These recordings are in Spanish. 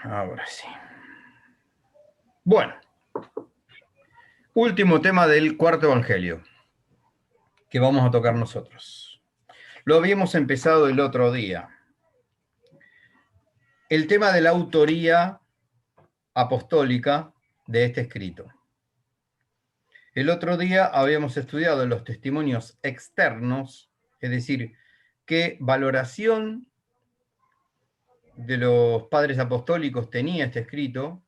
Ahora sí. Bueno, último tema del cuarto evangelio que vamos a tocar nosotros. Lo habíamos empezado el otro día. El tema de la autoría apostólica de este escrito. El otro día habíamos estudiado los testimonios externos, es decir, qué valoración de los padres apostólicos tenía este escrito,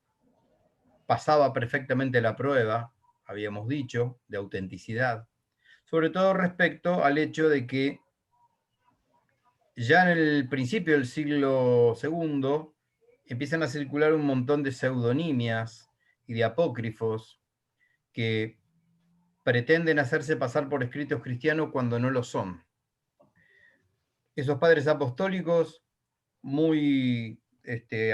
pasaba perfectamente la prueba, habíamos dicho, de autenticidad, sobre todo respecto al hecho de que ya en el principio del siglo II empiezan a circular un montón de pseudonimias y de apócrifos que pretenden hacerse pasar por escritos cristianos cuando no lo son. Esos padres apostólicos, muy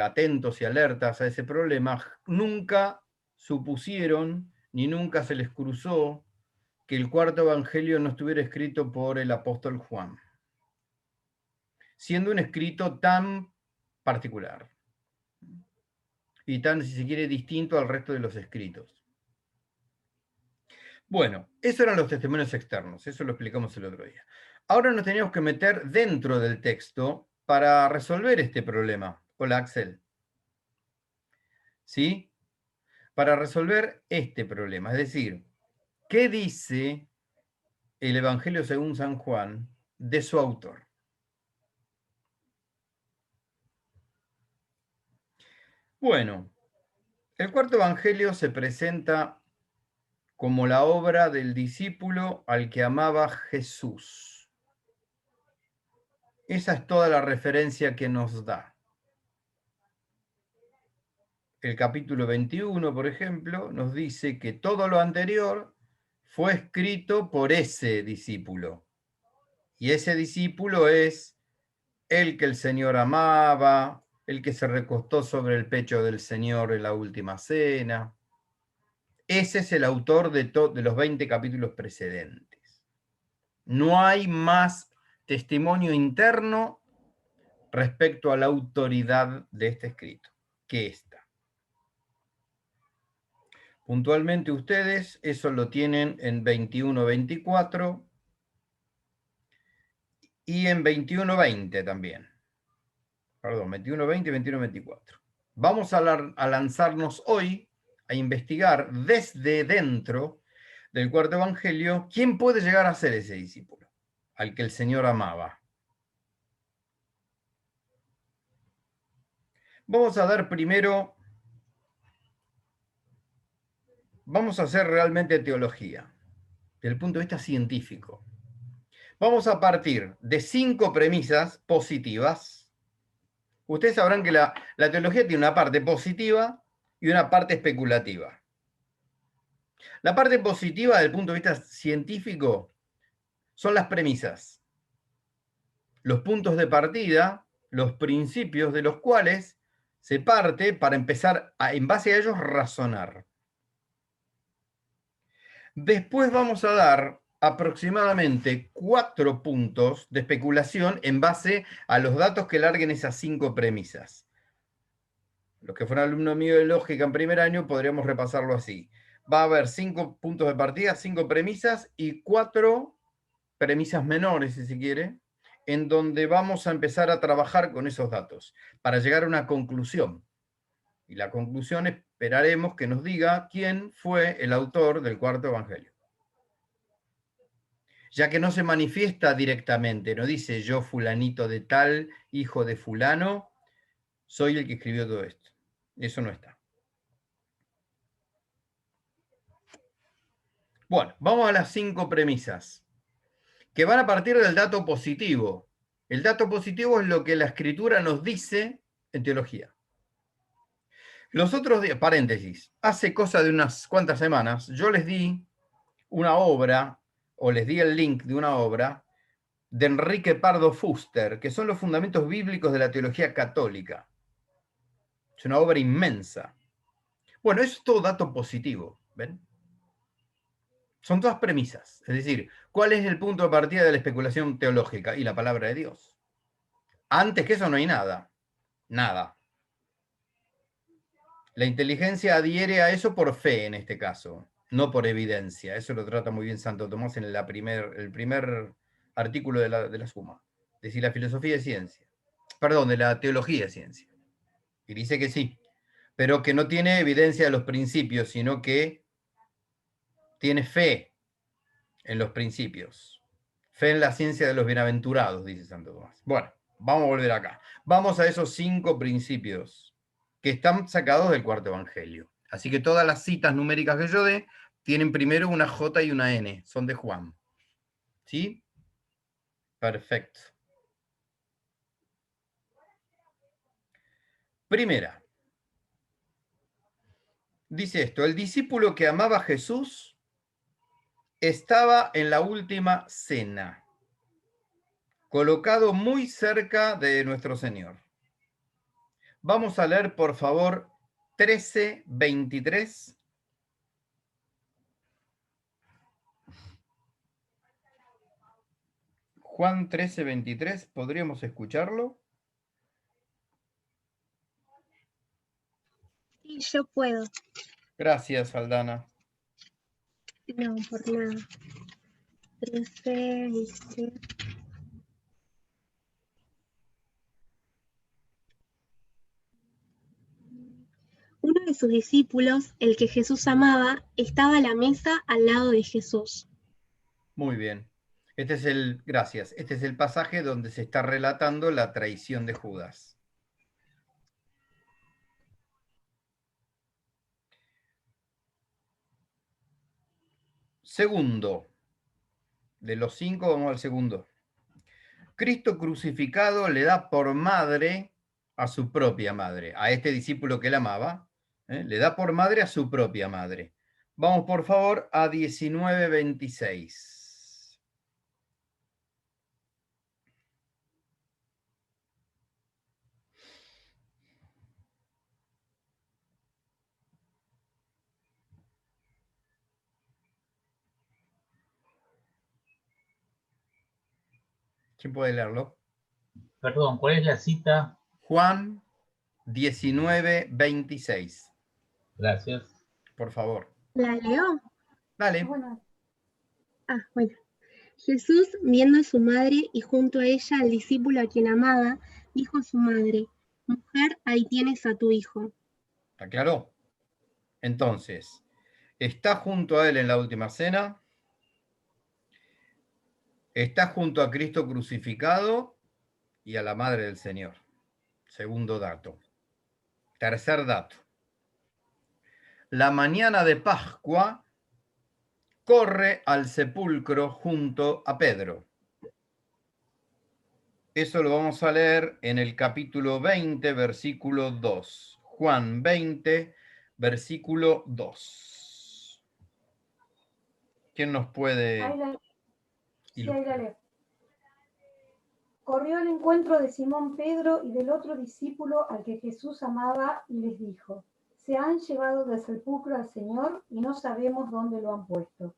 atentos y alertas a ese problema, nunca supusieron ni nunca se les cruzó que el cuarto evangelio no estuviera escrito por el apóstol Juan, siendo un escrito tan particular y tan, si se quiere, distinto al resto de los escritos. Bueno, esos eran los testimonios externos, eso lo explicamos el otro día. Ahora nos teníamos que meter dentro del texto para resolver este problema. Hola, Axel. ¿Sí? Para resolver este problema, es decir, ¿qué dice el Evangelio según San Juan de su autor? Bueno, el cuarto Evangelio se presenta como la obra del discípulo al que amaba Jesús. Esa es toda la referencia que nos da. El capítulo 21, por ejemplo, nos dice que todo lo anterior fue escrito por ese discípulo. Y ese discípulo es el que el Señor amaba, el que se recostó sobre el pecho del Señor en la última cena. Ese es el autor de los 20 capítulos precedentes. No hay más testimonio interno respecto a la autoridad de este escrito que esta. Puntualmente ustedes eso lo tienen en 21-24 y en 21-20 también. Perdón, 21-20 y 21-24. Vamos a lanzarnos hoy a investigar desde dentro del cuarto evangelio quién puede llegar a ser ese discípulo al que el Señor amaba. Vamos a dar primero, vamos a hacer realmente teología, desde el punto de vista científico. Vamos a partir de 5 premisas positivas. Ustedes sabrán que la teología tiene una parte positiva y una parte especulativa. La parte positiva, desde el punto de vista científico, son las premisas, los puntos de partida, los principios de los cuales se parte para empezar en base a ellos, razonar. Después vamos a dar aproximadamente 4 puntos de especulación en base a los datos que larguen esas 5 premisas. Los que fueron alumnos míos de lógica en primer año podríamos repasarlo así. Va a haber 5 puntos de partida, 5 premisas y 4 premisas menores, si se quiere, en donde vamos a empezar a trabajar con esos datos para llegar a una conclusión. Y la conclusión esperaremos que nos diga quién fue el autor del cuarto evangelio. Ya que no se manifiesta directamente, no dice yo fulanito de tal, hijo de fulano, soy el que escribió todo esto. Eso no está. Bueno, vamos a las 5 premisas, que van a partir del dato positivo. El dato positivo es lo que la escritura nos dice en teología. Los otros días, paréntesis, hace cosa de unas cuantas semanas, yo les di una obra, o les di el link de una obra, de Enrique Pardo Fuster, que son los fundamentos bíblicos de la teología católica. Es una obra inmensa. Bueno, eso es todo dato positivo, ¿ven? Son todas premisas. Es decir, ¿cuál es el punto de partida de la especulación teológica? Y la palabra de Dios. Antes que eso no hay nada. Nada. La inteligencia adhiere a eso por fe en este caso, no por evidencia. Eso lo trata muy bien Santo Tomás en el primer artículo de la Suma. Es decir, la filosofía es ciencia. Perdón, de la teología es ciencia. Y dice que sí, pero que no tiene evidencia de los principios, sino que tiene fe en los principios. Fe en la ciencia de los bienaventurados, dice Santo Tomás. Bueno, vamos a volver acá. Vamos a esos 5 principios que están sacados del cuarto evangelio. Así que todas las citas numéricas que yo dé tienen primero una J y una N, son de Juan. ¿Sí? Perfecto. Primera. Dice esto, el discípulo que amaba a Jesús estaba en la última cena, colocado muy cerca de nuestro Señor. Vamos a leer, por favor, 13:23. Juan 13:23, ¿podríamos escucharlo? Sí, yo puedo. Gracias, Aldana. No, por nada. 13, dice. Uno de sus discípulos, el que Jesús amaba, estaba a la mesa al lado de Jesús. Muy bien. Gracias. Este es el pasaje donde se está relatando la traición de Judas. Segundo. De los 5 vamos al segundo. Cristo crucificado le da por madre a su propia madre, a este discípulo que él amaba, le da por madre a su propia madre. Vamos por favor a 19:26. ¿Quién puede leerlo? Perdón, ¿cuál es la cita? Juan 19:26. Gracias. Por favor. ¿La leo? Dale. Bueno. Bueno. Jesús, viendo a su madre y junto a ella al discípulo a quien amaba, dijo a su madre: Mujer, ahí tienes a tu hijo. ¿Está claro? Entonces, está junto a él en la última cena, está junto a Cristo crucificado y a la madre del Señor. Segundo dato. Tercer dato. La mañana de Pascua corre al sepulcro junto a Pedro. Eso lo vamos a leer en el capítulo 20, versículo 2. Juan 20, versículo 2. ¿Quién nos puede ilustrar? Corrió al encuentro de Simón Pedro y del otro discípulo al que Jesús amaba y les dijo: Se han llevado del sepulcro al Señor y no sabemos dónde lo han puesto.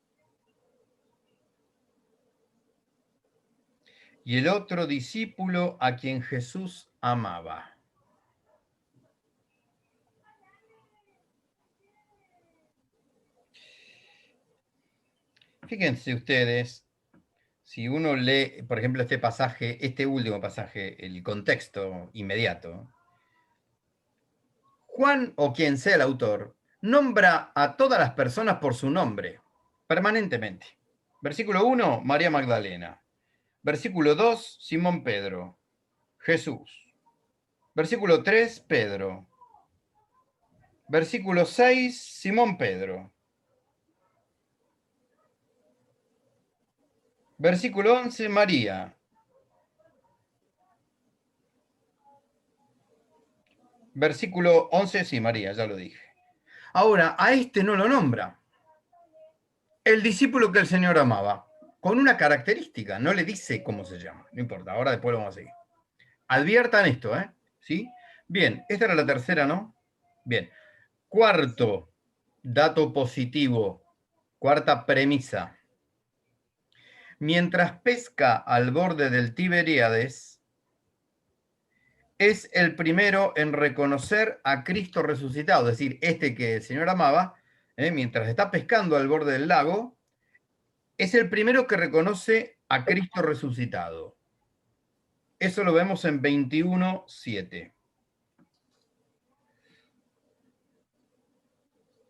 Y el otro discípulo a quien Jesús amaba. Fíjense ustedes, si uno lee, por ejemplo, este pasaje, este último pasaje, el contexto inmediato, Juan, o quien sea el autor, nombra a todas las personas por su nombre, permanentemente. Versículo 1, María Magdalena. Versículo 2, Simón Pedro. Jesús. Versículo 3, Pedro. Versículo 6, Simón Pedro. Versículo 11, María. Versículo 11, sí, María, ya lo dije. Ahora, a este no lo nombra. El discípulo que el Señor amaba, con una característica, no le dice cómo se llama, no importa, ahora después lo vamos a seguir. Adviertan esto, ¿eh? ¿Sí? Bien, esta era la tercera, ¿no? Bien. Cuarto dato positivo, cuarta premisa. Mientras pesca al borde del Tiberíades, es el primero en reconocer a Cristo resucitado, es decir, este que el Señor amaba, mientras está pescando al borde del lago, es el primero que reconoce a Cristo resucitado. Eso lo vemos en 21:7.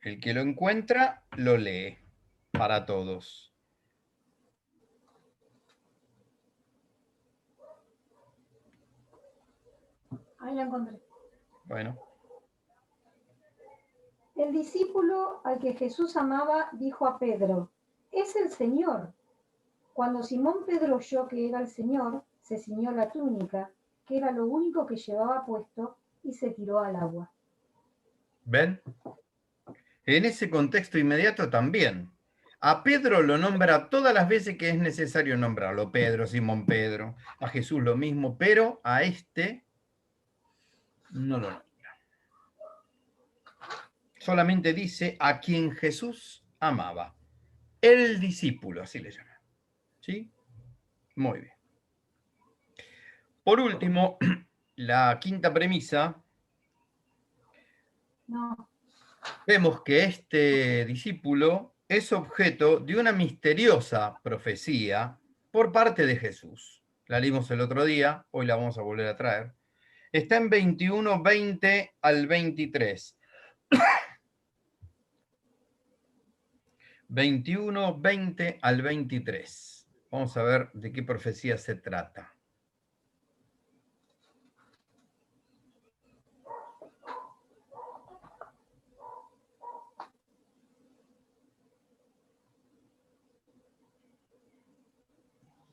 El que lo encuentra, lo lee para todos. Ahí la encontré. Bueno. El discípulo al que Jesús amaba dijo a Pedro, es el Señor. Cuando Simón Pedro oyó que era el Señor, se ciñó la túnica, que era lo único que llevaba puesto, y se tiró al agua. ¿Ven? En ese contexto inmediato también. A Pedro lo nombra todas las veces que es necesario nombrarlo. Pedro, Simón Pedro, a Jesús lo mismo, pero a este no lo nombra. Solamente dice a quien Jesús amaba. El discípulo, así le llaman. ¿Sí? Muy bien. Por último, la quinta premisa. No. Vemos que este discípulo es objeto de una misteriosa profecía por parte de Jesús. La leímos el otro día, hoy la vamos a volver a traer. Está en 21:20 al 23. 21:20 al 23. Vamos a ver de qué profecía se trata.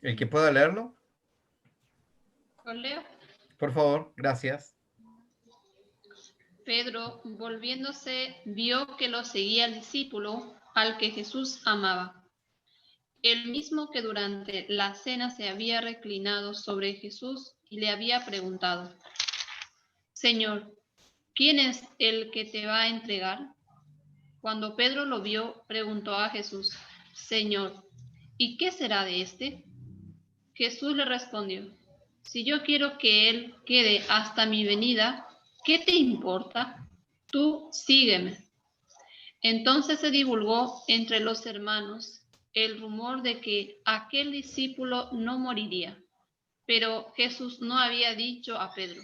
¿El que pueda leerlo? ¿Lo leo? Por favor, gracias. Pedro, volviéndose, vio que lo seguía el discípulo al que Jesús amaba. El mismo que durante la cena se había reclinado sobre Jesús y le había preguntado, Señor, ¿quién es el que te va a entregar? Cuando Pedro lo vio, preguntó a Jesús, Señor, ¿y qué será de este? Jesús le respondió, si yo quiero que él quede hasta mi venida, ¿qué te importa? Tú sígueme. Entonces se divulgó entre los hermanos el rumor de que aquel discípulo no moriría. Pero Jesús no había dicho a Pedro,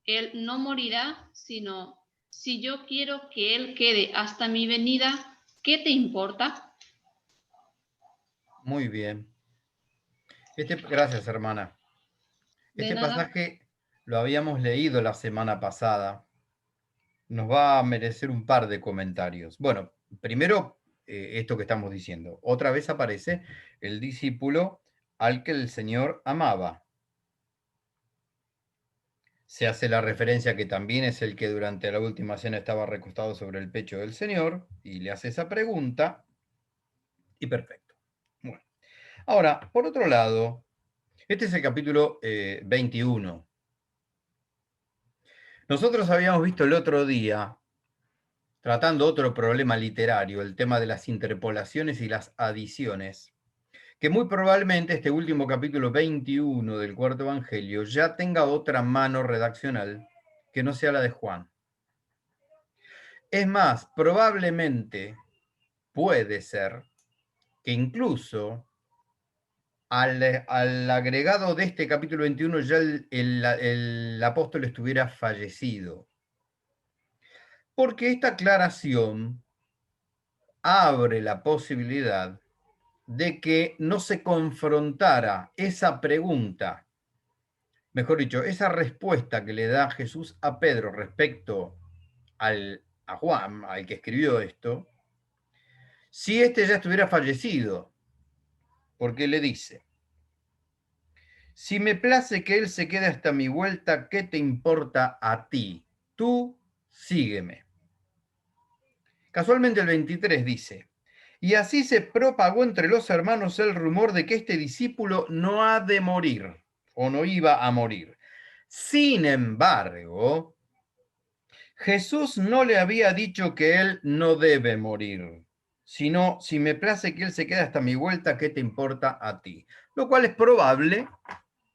él no morirá, sino, si yo quiero que él quede hasta mi venida, ¿qué te importa? Muy bien. Gracias, hermana. Este pasaje lo habíamos leído la semana pasada. Nos va a merecer un par de comentarios. Bueno, primero, esto que estamos diciendo. Otra vez aparece el discípulo al que el Señor amaba. Se hace la referencia que también es el que durante la última cena estaba recostado sobre el pecho del Señor y le hace esa pregunta. Y perfecto. Bueno. Ahora, por otro lado, este es el capítulo 21. Nosotros habíamos visto el otro día, tratando otro problema literario, el tema de las interpolaciones y las adiciones, que muy probablemente este último capítulo 21 del cuarto evangelio ya tenga otra mano redaccional que no sea la de Juan. Es más, probablemente puede ser que incluso al agregado de este capítulo 21 ya el apóstol estuviera fallecido. Porque esta aclaración abre la posibilidad de que no se confrontara esa pregunta, mejor dicho, esa respuesta que le da Jesús a Pedro respecto a Juan, al que escribió esto, si éste ya estuviera fallecido, porque le dice, si me place que él se quede hasta mi vuelta, ¿qué te importa a ti? Tú sígueme. Casualmente el 23 dice, y así se propagó entre los hermanos el rumor de que este discípulo no ha de morir, o no iba a morir. Sin embargo, Jesús no le había dicho que él no debe morir, sino, si me place que él se quede hasta mi vuelta, ¿qué te importa a ti? Lo cual es probable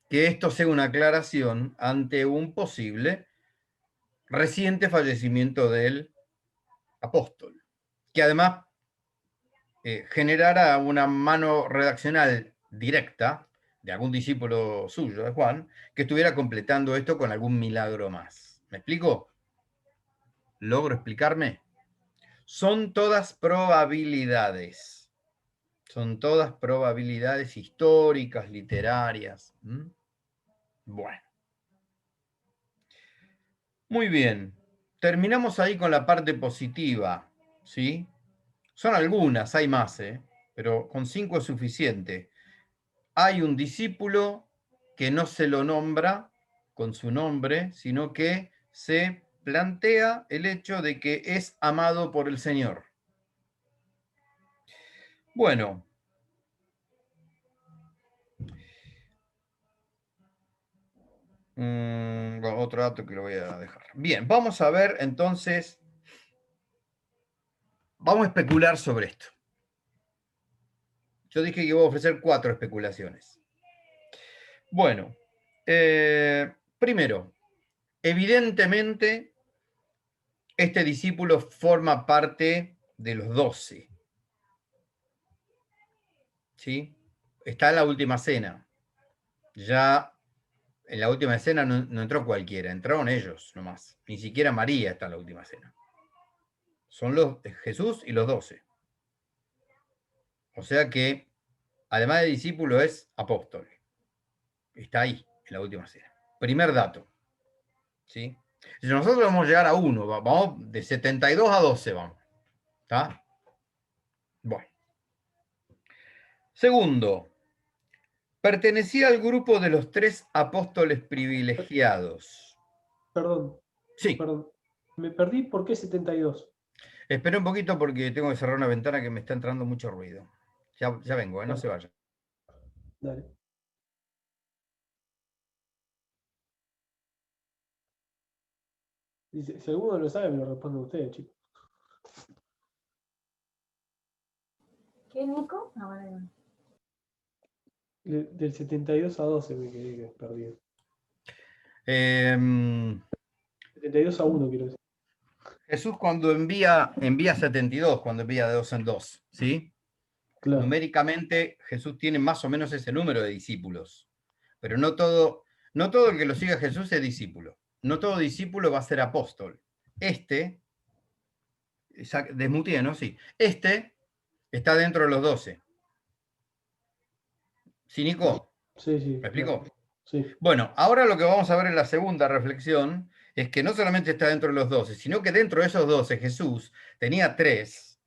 que esto sea una aclaración ante un posible reciente fallecimiento del apóstol, que además generara una mano redaccional directa de algún discípulo suyo, de Juan, que estuviera completando esto con algún milagro más. ¿Me explico? ¿Logro explicarme? Son todas probabilidades. Son todas probabilidades históricas, literarias. ¿Mm? Bueno. Muy bien. Terminamos ahí con la parte positiva, ¿sí? Son algunas, hay más, pero con 5 es suficiente. Hay un discípulo que no se lo nombra con su nombre, sino que se plantea el hecho de que es amado por el Señor. Bueno. Otro dato que lo voy a dejar. Bien, vamos a ver entonces, vamos a especular sobre esto. Yo dije que iba a ofrecer 4 especulaciones. Bueno, primero, evidentemente, este discípulo forma parte de los 12. ¿Sí? Está en la última cena. Ya en la última cena no entró cualquiera, entraron ellos nomás. Ni siquiera María está en la última cena. Son Jesús y los 12. O sea que, además de discípulo, es apóstol. Está ahí, en la última cena. Primer dato. ¿Sí? Si nosotros vamos a llegar a 1, vamos de 72 a 12, vamos. ¿Está? Bueno. Segundo, pertenecía al grupo de los 3 apóstoles privilegiados. Perdón, Sí. perdón. Me perdí, ¿por qué 72? Espera un poquito porque tengo que cerrar una ventana que me está entrando mucho ruido. Ya vengo, no se vaya. Dale. Dice, si alguno lo sabe, me lo responden ustedes, chicos. ¿Qué, Nico? Ah, bueno. Del 72 a 12 me quedé perdido. 72 a 1, quiero decir. Jesús cuando envía 72, cuando envía de 2 en 2, ¿sí? Claro. Numéricamente Jesús tiene más o menos ese número de discípulos, pero no todo el que lo siga a Jesús es discípulo. No todo discípulo va a ser apóstol. Desmutié, ¿no? Sí. Está dentro de los 12. ¿Sí, Nico? Sí, sí. ¿Me explico? Claro. Sí. Bueno, ahora lo que vamos a ver en la segunda reflexión es que no solamente está dentro de los 12, sino que dentro de esos 12 Jesús tenía 3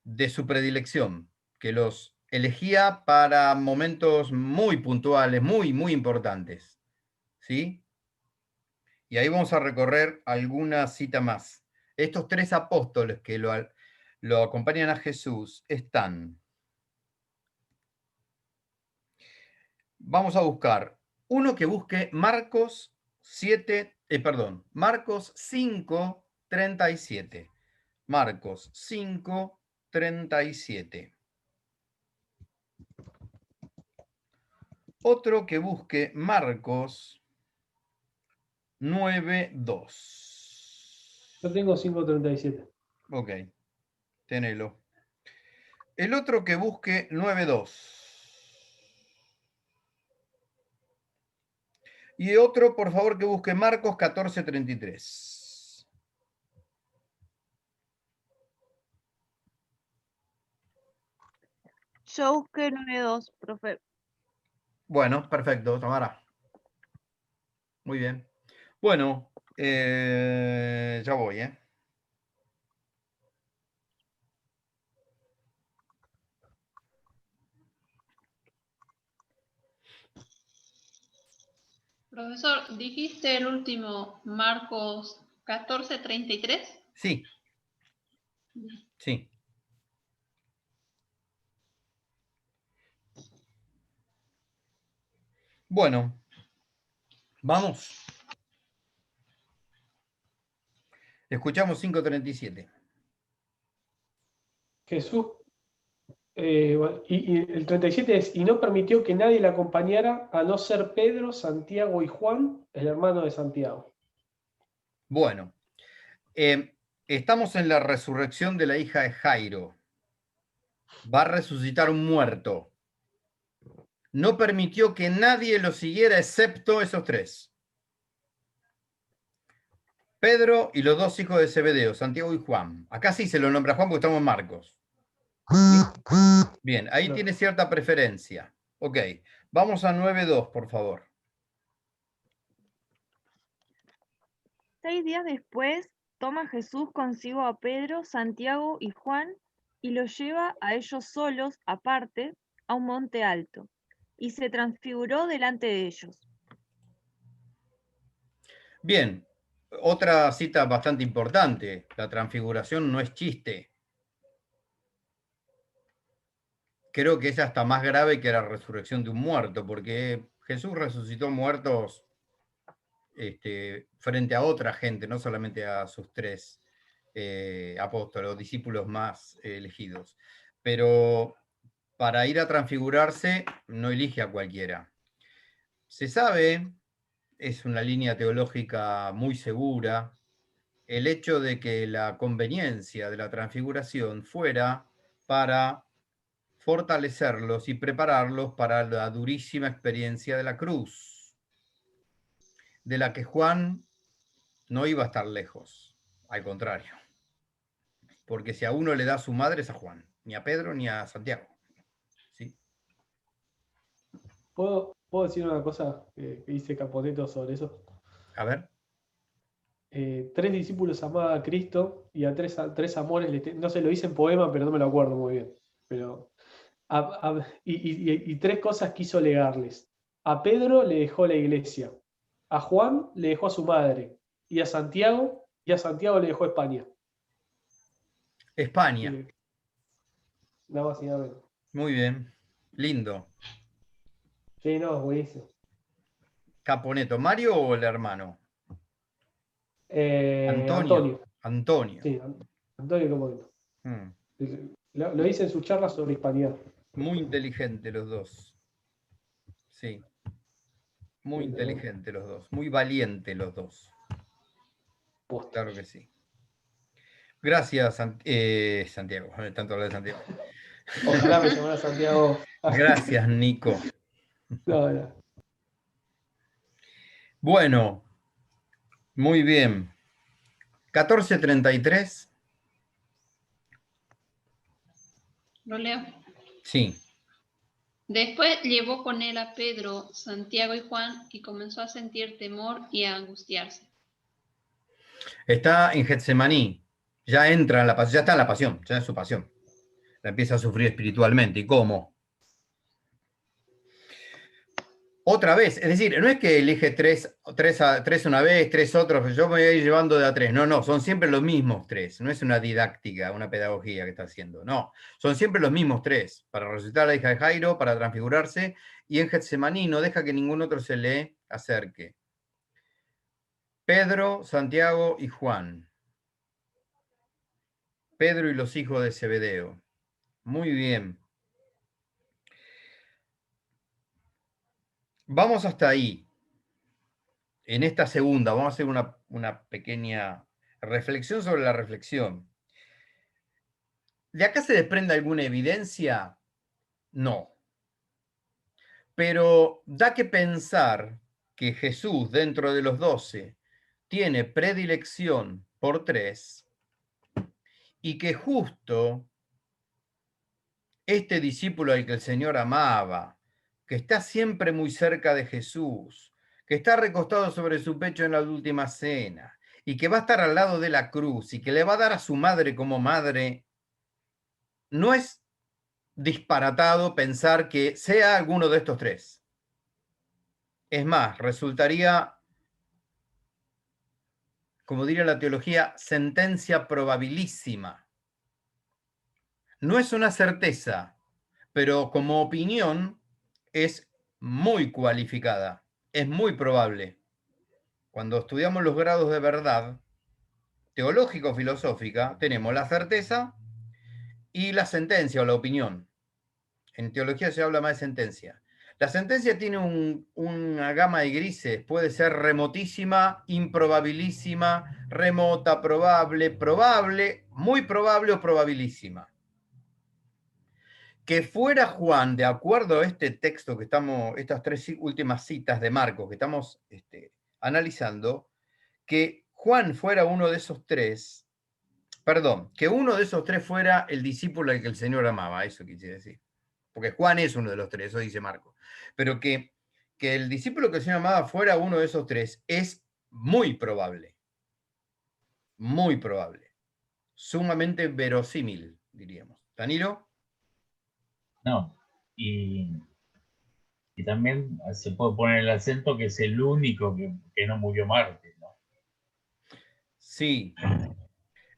de su predilección, que los elegía para momentos muy puntuales, muy, muy importantes. ¿Sí? Y ahí vamos a recorrer alguna cita más. Estos 3 apóstoles que lo acompañan a Jesús están. Vamos a buscar uno que busque Marcos 5, 37. Marcos 5, 37. Otro que busque Marcos 9, 2. Yo tengo 5:37. Ok, tenelo. El otro que busque 9, 2. Y otro, por favor, que busque Marcos 14, 33. Yo busqué 9.2, profe. Bueno, perfecto, Tamara. Muy bien. Bueno, ya voy, ¿eh? Profesor, ¿dijiste el último Marcos 14:33? Sí. Sí. Bueno, vamos. Escuchamos 5:37. Jesús Bueno, y el 37 es, y no permitió que nadie le acompañara a no ser Pedro, Santiago y Juan, el hermano de Santiago. Bueno, estamos en la resurrección de la hija de Jairo. Va a resucitar un muerto. No permitió que nadie lo siguiera excepto esos tres. Pedro y los dos hijos de Zebedeo, Santiago y Juan. Acá sí se lo nombra Juan porque estamos en Marcos. Bien, ahí No. tiene cierta preferencia. Ok, vamos a 9.2, por favor. 6 días después, toma Jesús consigo a Pedro, Santiago y Juan y los lleva a ellos solos, aparte, a un monte alto, y se transfiguró delante de ellos. Bien, otra cita bastante importante. La transfiguración no es chiste. Creo que es hasta más grave que la resurrección de un muerto, porque Jesús resucitó muertos frente a otra gente, no solamente a sus tres apóstoles o discípulos más elegidos. Pero para ir a transfigurarse no elige a cualquiera. Se sabe, es una línea teológica muy segura, el hecho de que la conveniencia de la transfiguración fuera para fortalecerlos y prepararlos para la durísima experiencia de la cruz, de la que Juan no iba a estar lejos, al contrario. Porque si a uno le da su madre es a Juan, ni a Pedro ni a Santiago. ¿Sí? ¿Puedo decir una cosa que dice Caponeto sobre eso? A ver. 3 discípulos amaban a Cristo y a tres amores, no se lo dice en poema, pero no me lo acuerdo muy bien. Pero, y 3 cosas quiso legarles. A Pedro le dejó la iglesia, a Juan le dejó a su madre, y a Santiago le dejó España. España. Nada más y nada menos. Muy bien. Lindo. Sí, no, buenísimo. Caponeto, ¿Mario o el hermano? Antonio. Antonio. Sí, Antonio Caponeto. Lo dice en su charla sobre hispanidad. Muy inteligente los dos. Sí. Muy Sí, inteligente los dos. Muy valiente los dos. Posta. Claro que sí. Gracias, Santiago. Tanto hablar de Santiago. Ojalá me llamara Santiago. Gracias, Nico. No. Bueno, muy bien. 14:33. Lo leo. Sí. Después llevó con él a Pedro, Santiago y Juan y comenzó a sentir temor y a angustiarse. Está en Getsemaní. Ya entra en la pasión, ya está en la pasión, ya es su pasión. La empieza a sufrir espiritualmente. ¿Y cómo? Otra vez, es decir, no es que elige tres una vez, 3 otros, yo me voy a ir llevando de a 3. No, son siempre los mismos 3. No es una didáctica, una pedagogía que está haciendo. No, son siempre los mismos 3. Para resucitar a la hija de Jairo, para transfigurarse, y en Getsemaní no deja que ningún otro se le acerque. Pedro, Santiago y Juan. Pedro y los hijos de Zebedeo. Muy bien. Vamos hasta ahí. En esta segunda, vamos a hacer una pequeña reflexión sobre la reflexión. ¿De acá se desprende alguna evidencia? No. Pero da que pensar que Jesús, dentro de los 12, tiene predilección por 3 y que justo este discípulo al que el Señor amaba, que está siempre muy cerca de Jesús, que está recostado sobre su pecho en la última cena y que va a estar al lado de la cruz y que le va a dar a su madre como madre, no es disparatado pensar que sea alguno de estos 3. Es más, resultaría, como diría la teología, sentencia probabilísima. No es una certeza, pero como opinión es muy cualificada, es muy probable. Cuando estudiamos los grados de verdad, teológico-filosófica, tenemos la certeza y la sentencia o la opinión. En teología se habla más de sentencia. La sentencia tiene una gama de grises, puede ser remotísima, improbabilísima, remota, probable, probable, muy probable o probabilísima. Que fuera Juan, de acuerdo a este texto que estamos, estas 3 últimas citas de Marcos que estamos analizando, que Juan fuera uno de esos 3, perdón, que uno de esos 3 fuera el discípulo al que el Señor amaba, eso quise decir. Porque Juan es uno de los 3, eso dice Marcos. Pero que el discípulo que el Señor amaba fuera uno de esos 3 es muy probable. Muy probable. Sumamente verosímil, diríamos. ¿Danilo? No. Y también se puede poner el acento que es el único que no murió mártir, ¿no? Sí.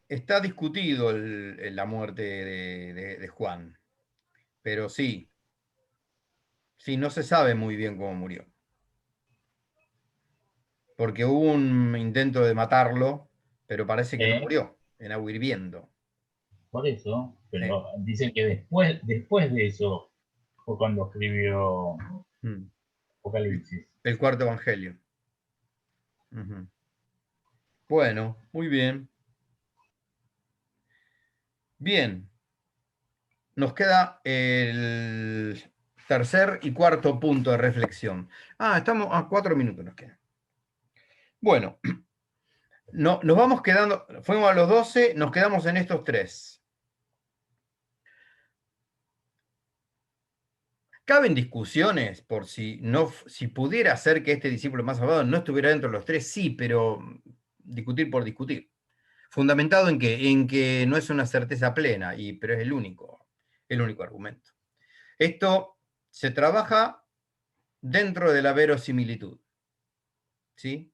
Está discutido la muerte de Juan. Pero sí. Sí, no se sabe muy bien cómo murió. Porque hubo un intento de matarlo, pero parece que no murió, en agua hirviendo. Por eso, pero dicen que después de eso fue cuando escribió Apocalipsis. El cuarto evangelio. Uh-huh. Bueno, muy bien. Bien. Nos queda el tercer y cuarto punto de reflexión. Estamos a 4 minutos nos quedan. Bueno, no, nos vamos quedando, fuimos a los 12, nos quedamos en estos 3. Caben discusiones por si pudiera ser que este discípulo más amado no estuviera dentro de los 3, sí, pero discutir por discutir. Fundamentado en que no es una certeza plena, pero es el único argumento. Esto se trabaja dentro de la verosimilitud. ¿Sí?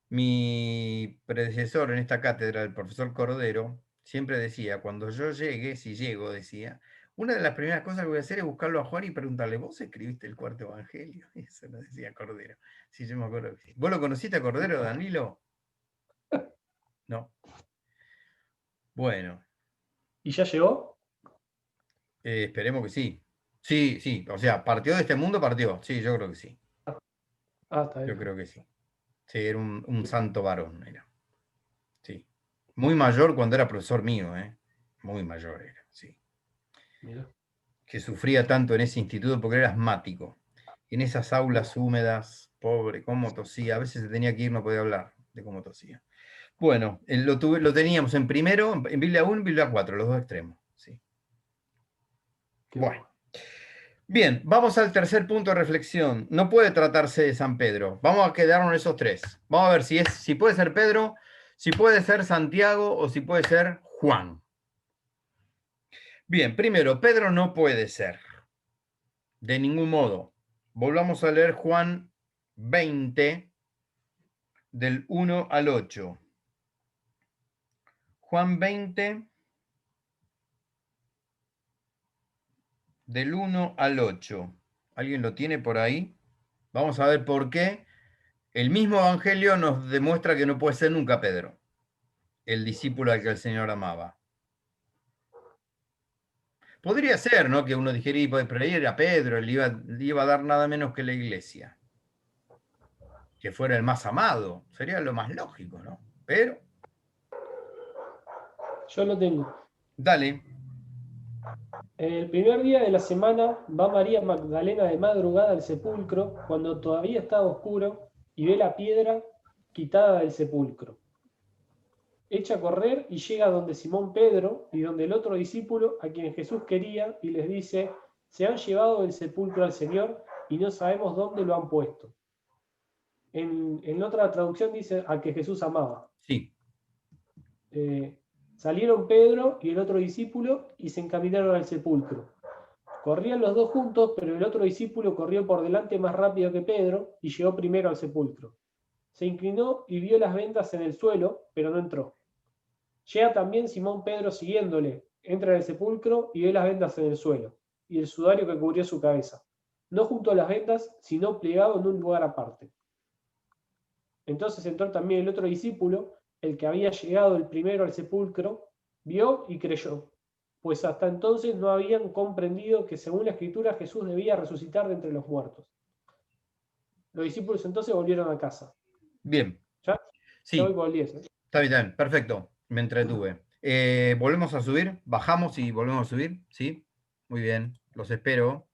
Mi predecesor en esta cátedra, el profesor Cordero, siempre decía, cuando yo llegue, si llego, decía, una de las primeras cosas que voy a hacer es buscarlo a Juan y preguntarle, ¿vos escribiste el cuarto evangelio? Eso lo decía Cordero. Sí, yo me acuerdo que sí. ¿Vos lo conociste a Cordero, Danilo? No. Bueno. ¿Y ya llegó? Esperemos que sí. Sí, sí. O sea, partió de este mundo, partió. Sí, yo creo que sí. Está bien. Yo creo que sí. Sí, era un santo varón. Era. Sí. Muy mayor cuando era profesor mío, ¿eh? Muy mayor era, sí. Mira. Que sufría tanto en ese instituto porque era asmático. En esas aulas húmedas, pobre, cómo tosía. A veces se tenía que ir, no podía hablar de cómo tosía. Bueno, lo teníamos en primero, en Biblia 1 y Biblia 4, los 2 extremos. Sí. Bueno. Bien, vamos al tercer punto de reflexión. No puede tratarse de San Pedro. Vamos a quedarnos en esos 3. Vamos a ver si puede ser Pedro, si puede ser Santiago o si puede ser Juan. Bien, primero, Pedro no puede ser. De ningún modo. Volvamos a leer Juan 20, del 1 al 8. Juan 20, del 1 al 8. ¿Alguien lo tiene por ahí? Vamos a ver por qué. El mismo Evangelio nos demuestra que no puede ser nunca Pedro, el discípulo al que el Señor amaba. Podría ser, ¿no? Que uno dijera, pero ahí era Pedro, le iba a dar nada menos que la iglesia. Que fuera el más amado. Sería lo más lógico, ¿no? Pero... Yo lo tengo. Dale. En el primer día de la semana va María Magdalena de madrugada al sepulcro cuando todavía estaba oscuro y ve la piedra quitada del sepulcro. Echa a correr y llega donde Simón Pedro y donde el otro discípulo a quien Jesús quería y les dice, se han llevado del sepulcro al Señor y no sabemos dónde lo han puesto. En otra traducción dice a que Jesús amaba. Sí. Salieron Pedro y el otro discípulo y se encaminaron al sepulcro. Corrían los dos juntos, pero el otro discípulo corrió por delante más rápido que Pedro y llegó primero al sepulcro. Se inclinó y vio las vendas en el suelo, pero no entró. Llega también Simón Pedro siguiéndole, entra en el sepulcro y ve las vendas en el suelo, y el sudario que cubrió su cabeza, no junto a las vendas, sino plegado en un lugar aparte. Entonces entró también el otro discípulo, el que había llegado el primero al sepulcro, vio y creyó. pues hasta entonces no habían comprendido que según la Escritura Jesús debía resucitar de entre los muertos. Los discípulos entonces volvieron a casa. Bien. ¿Ya? Sí, Ya voy por el 10, ¿eh? está bien, perfecto. Me entretuve. ¿Volvemos a subir? ¿Bajamos y volvemos a subir? ¿Sí? Muy bien, los espero.